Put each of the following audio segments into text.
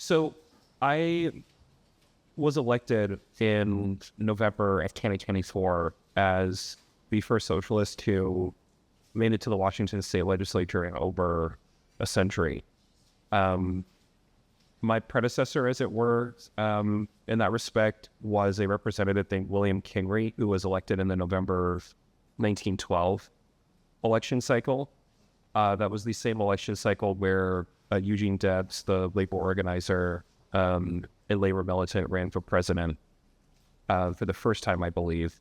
So I was elected in November of 2024 as the first socialist who made it to the Washington State Legislature in over a century. My predecessor, as it were, in that respect, was a representative named William Kingery, who was elected in the November 1912 election cycle. That was the same election cycle where Eugene Debs, the labor organizer and labor militant, ran for president for the first time, I believe.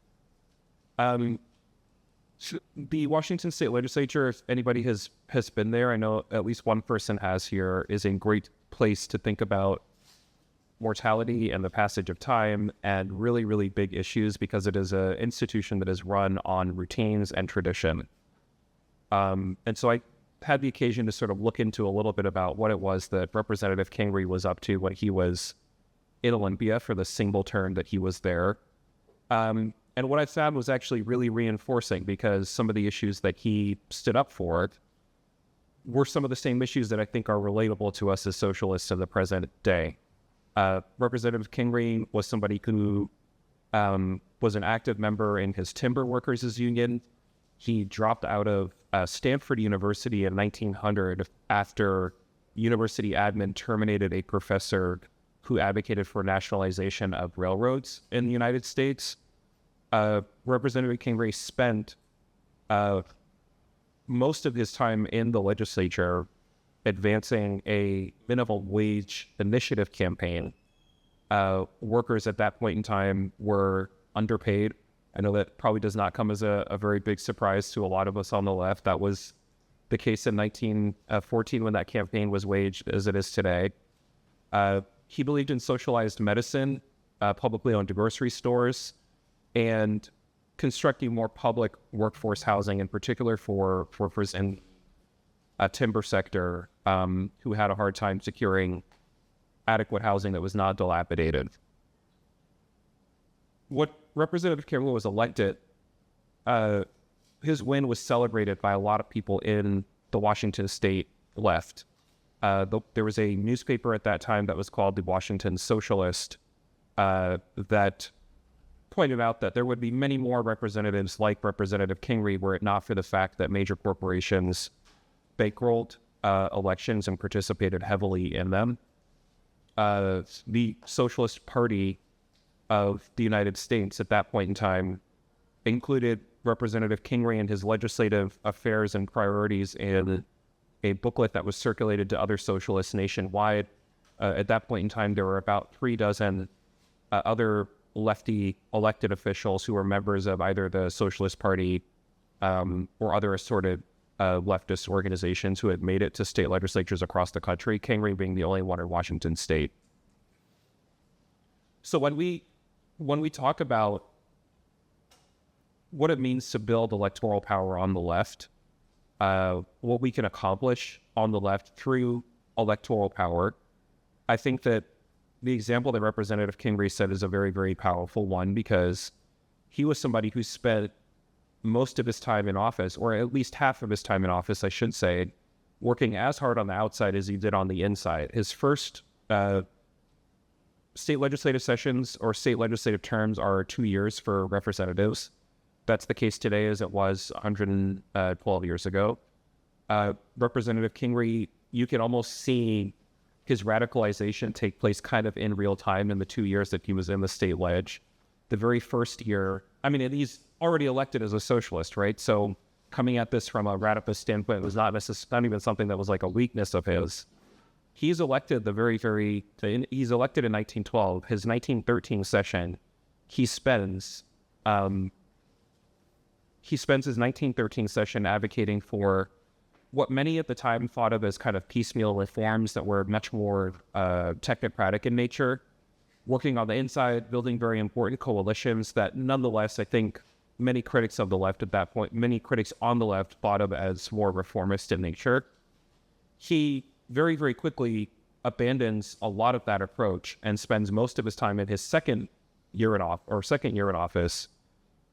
The Washington State Legislature, if anybody has been there, I know at least one person has here, is a great place to think about mortality and the passage of time and really, really big issues, because it is an institution that is run on routines and tradition. And so I had the occasion to sort of look into a little bit about what it was that Representative Kingery was up to when he was in Olympia for the single term that he was there. And what I found was actually really reinforcing, because some of the issues that he stood up for were some of the same issues that I think are relatable to us as socialists of the present day. Representative Kingery was somebody who was an active member in his timber workers' union. He dropped out of Stanford University in 1900 after university admin terminated a professor who advocated for nationalization of railroads in the United States. Representative Kingery spent most of his time in the legislature advancing a minimum wage initiative campaign. Workers at that point in time were underpaid. I know that probably does not come as a very big surprise to a lot of us on the left. That was the case in 1914 when that campaign was waged, as it is today. He believed in socialized medicine, publicly owned grocery stores, and constructing more public workforce housing, in particular for workers in a timber sector who had a hard time securing adequate housing that was not dilapidated. What Representative Kingery was elected, his win was celebrated by a lot of people in the Washington State left. There was a newspaper at that time that was called the Washington Socialist that pointed out that there would be many more representatives like Representative Kingery were it not for the fact that major corporations bankrolled elections and participated heavily in them. The Socialist Party of the United States at that point in time included Representative Kingery and his legislative affairs and priorities in a booklet that was circulated to other socialists nationwide. At that point in time, there were about 36 other lefty elected officials who were members of either the Socialist Party or other assorted leftist organizations who had made it to state legislatures across the country, Kingery being the only one in Washington State. So when we talk about what it means to build electoral power on the left, what we can accomplish on the left through electoral power, I think that the example that Representative Kingery said is a very, very powerful one, because he was somebody who spent most of his time in office, or at least half of his time in office, I should say, working as hard on the outside as he did on the inside. His first state legislative sessions or state legislative terms are 2 years for representatives. That's the case today as it was 112 years ago. Representative Kingery, you can almost see his radicalization take place kind of in real time in the 2 years that he was in the state ledge. The very first year, I mean, he's already elected as a socialist, right? So coming at this from a radicalist standpoint was not even something that was like a weakness of his. He's elected he's elected in 1912. His 1913 session, he spends his 1913 session advocating for what many at the time thought of as kind of piecemeal reforms that were much more technocratic in nature, working on the inside, building very important coalitions that nonetheless, I think many critics of the left at that point, many critics on the left thought of as more reformist in nature. He very, very quickly abandons a lot of that approach and spends most of his time in his second year in office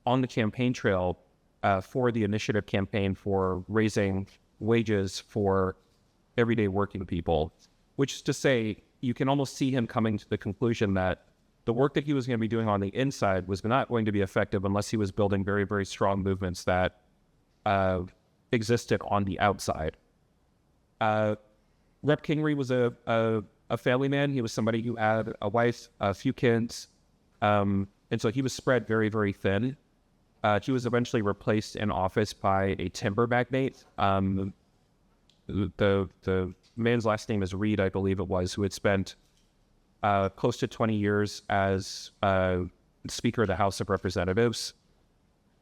on the campaign trail for the initiative campaign for raising wages for everyday working people, which is to say you can almost see him coming to the conclusion that the work that he was going to be doing on the inside was not going to be effective unless he was building very, very strong movements that existed on the outside. Rep. Kingery was a family man. He was somebody who had a wife, a few kids, and so he was spread very, very thin. He was eventually replaced in office by a timber magnate. The man's last name is Reed, I believe it was, who had spent close to 20 years as Speaker of the House of Representatives.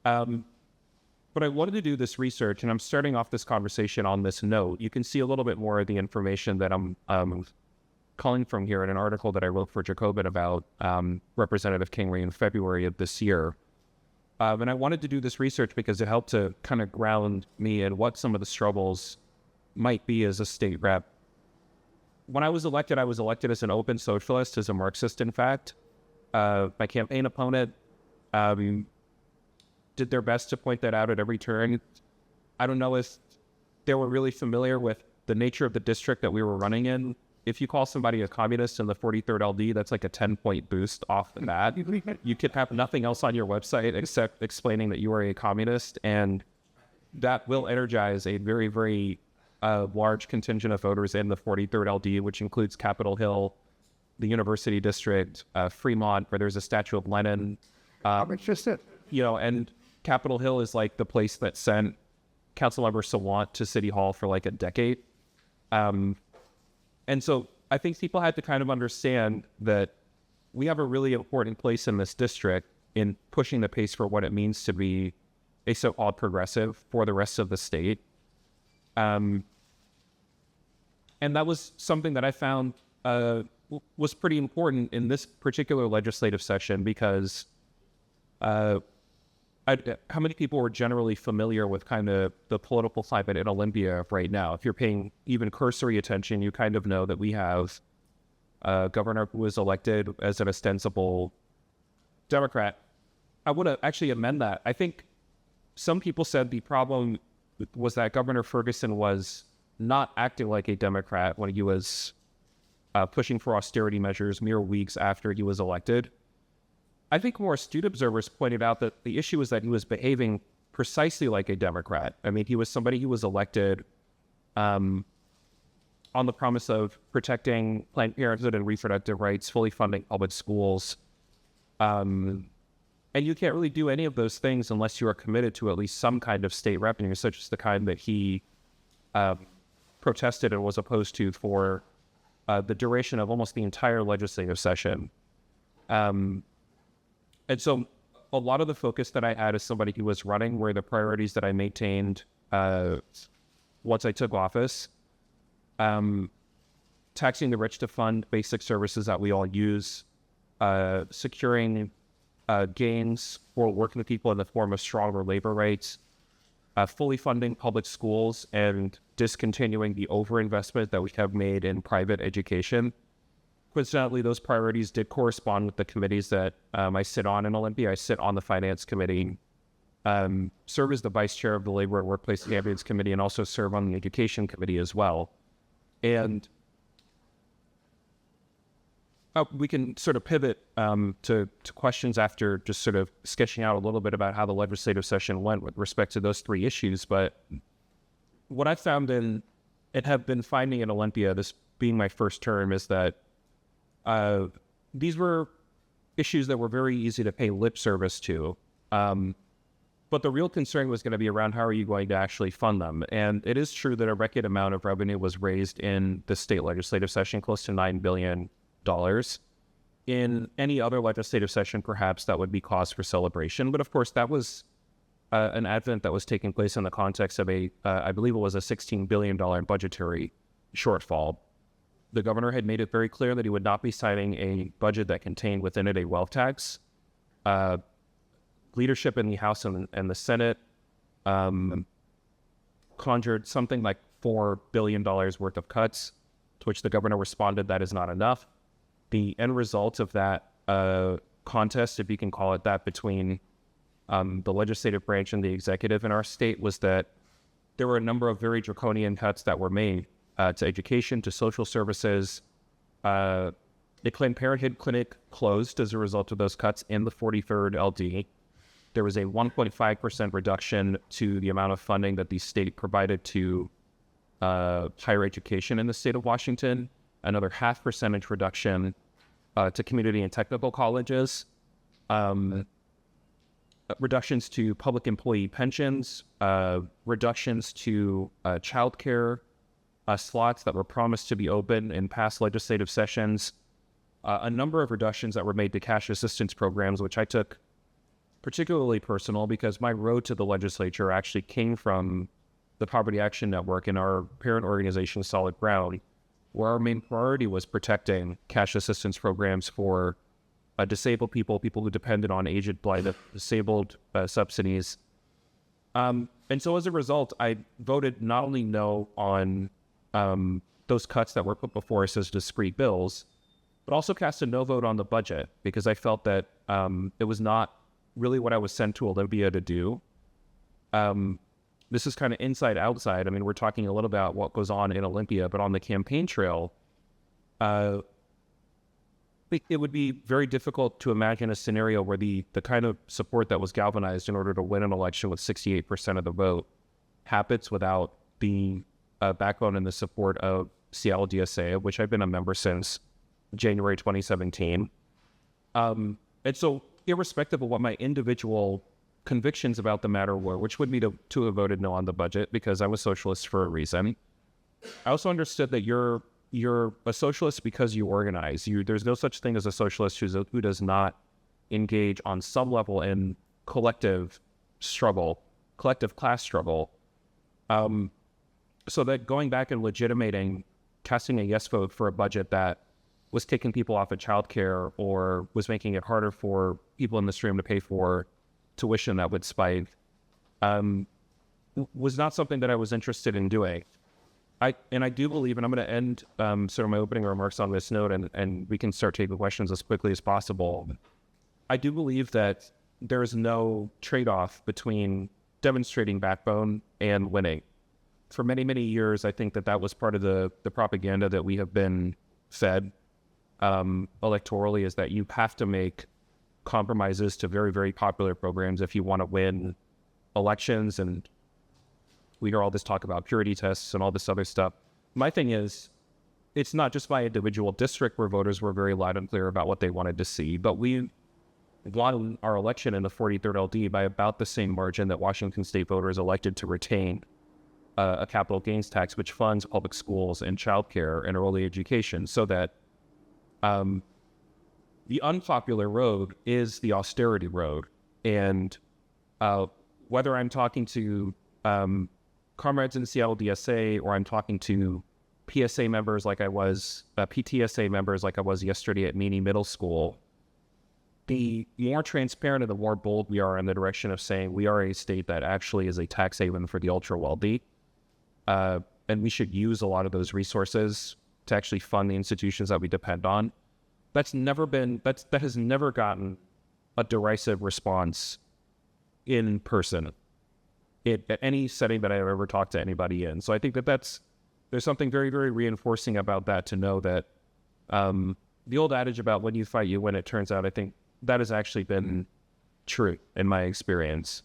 But I wanted to do this research, and I'm starting off this conversation on this note. You can see a little bit more of the information that I'm calling from here in an article that I wrote for Jacobin about Representative Kingery in February of this year. And I wanted to do this research because it helped to kind of ground me in what some of the struggles might be as a state rep. When I was elected as an open socialist, as a Marxist, in fact. My campaign opponent did their best to point that out at every turn. I don't know if they were really familiar with the nature of the district that we were running in. If you call somebody a communist in the 43rd LD, that's like a 10-point boost off the bat. You could have nothing else on your website except explaining that you are a communist, and that will energize a very, very large contingent of voters in the 43rd LD, which includes Capitol Hill, the University District, Fremont, where there's a statue of Lenin. It's just it. And Capitol Hill is like the place that sent Councilmember Sawant to City Hall for like a decade. And so I think people had to kind of understand that we have a really important place in this district in pushing the pace for what it means to be a so-called progressive for the rest of the state. And that was something that I found was pretty important in this particular legislative session because how many people were generally familiar with kind of the political climate in Olympia right now? If you're paying even cursory attention, you kind of know that we have a governor who was elected as an ostensible Democrat. I want to actually amend that. I think some people said the problem was that Governor Ferguson was not acting like a Democrat when he was pushing for austerity measures mere weeks after he was elected. I think more astute observers pointed out that the issue was that he was behaving precisely like a Democrat. I mean, he was somebody who was elected on the promise of protecting Planned Parenthood and reproductive rights, fully funding public schools. And you can't really do any of those things unless you are committed to at least some kind of state revenue, such as the kind that he protested and was opposed to for the duration of almost the entire legislative session. And so a lot of the focus that I had as somebody who was running were the priorities that I maintained once I took office. Taxing the rich to fund basic services that we all use, securing gains for working people in the form of stronger labor rates, fully funding public schools and discontinuing the overinvestment that we have made in private education. Coincidentally, those priorities did correspond with the committees that I sit on in Olympia. I sit on the Finance Committee, serve as the Vice Chair of the Labor and Workplace Champions Committee, and also serve on the Education Committee as well. And we can sort of pivot to questions after just sort of sketching out a little bit about how the legislative session went with respect to those three issues. But what I found and have been finding in Olympia, this being my first term, is that these were issues that were very easy to pay lip service to. But the real concern was going to be around how are you going to actually fund them. And it is true that a record amount of revenue was raised in the state legislative session, close to $9 billion. In any other legislative session, perhaps that would be cause for celebration. But of course, that was an advent that was taking place in the context of I believe it was a $16 billion budgetary shortfall. The governor had made it very clear that he would not be signing a budget that contained within it a wealth tax. Leadership in the House and the Senate conjured something like $4 billion worth of cuts, to which the governor responded that is not enough. The end result of that contest, if you can call it that, between the legislative branch and the executive in our state was that there were a number of very draconian cuts that were made to education, to social services, the Planned Parenthood clinic closed as a result of those cuts in the 43rd LD. There was a 1.5% reduction to the amount of funding that the state provided to higher education in the state of Washington, another 0.5% reduction to community and technical colleges, reductions to public employee pensions, reductions to childcare slots that were promised to be open in past legislative sessions, a number of reductions that were made to cash assistance programs, which I took particularly personal because my road to the legislature actually came from the Poverty Action Network and our parent organization, Solid Ground, where our main priority was protecting cash assistance programs for disabled people, people who depended on aged, blind, disabled subsidies. And so as a result, I voted not only no on those cuts that were put before us as discrete bills, but also cast a no vote on the budget because I felt that it was not really what I was sent to Olympia to do. This is kind of inside outside. I mean, we're talking a little about what goes on in Olympia, but on the campaign trail, it would be very difficult to imagine a scenario where the kind of support that was galvanized in order to win an election with 68% of the vote happens without the backbone and the support of CLDSA, of which I've been a member since January 2017. And so irrespective of what my individual convictions about the matter were, which would me to have voted no on the budget because I was socialist for a reason, I also understood that you're a socialist because you organize. There's no such thing as a socialist who does not engage on some level in collective class struggle. So that going back and legitimating casting a yes vote for a budget that was taking people off of childcare or was making it harder for people in the stream to pay for tuition that would spike, was not something that I was interested in doing. I do believe, and I'm going to end sort of my opening remarks on this note, and we can start taking questions as quickly as possible. I do believe that there is no trade-off between demonstrating backbone and winning. For many, many years, I think that was part of the propaganda that we have been fed electorally, is that you have to make compromises to very, very popular programs if you want to win elections. And we hear all this talk about purity tests and all this other stuff. My thing is, it's not just my individual district where voters were very loud and clear about what they wanted to see, but we won our election in the 43rd LD by about the same margin that Washington State voters elected to retain a capital gains tax, which funds public schools and childcare and early education, so that the unpopular road is the austerity road. And whether I'm talking to comrades in CLDSA or I'm talking to PSA members like I was, PTSA members like I was yesterday at Meany Middle School, the more transparent and the more bold we are in the direction of saying we are a state that actually is a tax haven for the ultra-wealthy, and we should use a lot of those resources to actually fund the institutions that we depend on. That has never gotten a derisive response in person at any setting that I've ever talked to anybody in. So I think there's something very, very reinforcing about that, to know that the old adage about when you fight, you win, it turns out, I think that has actually been true in my experience.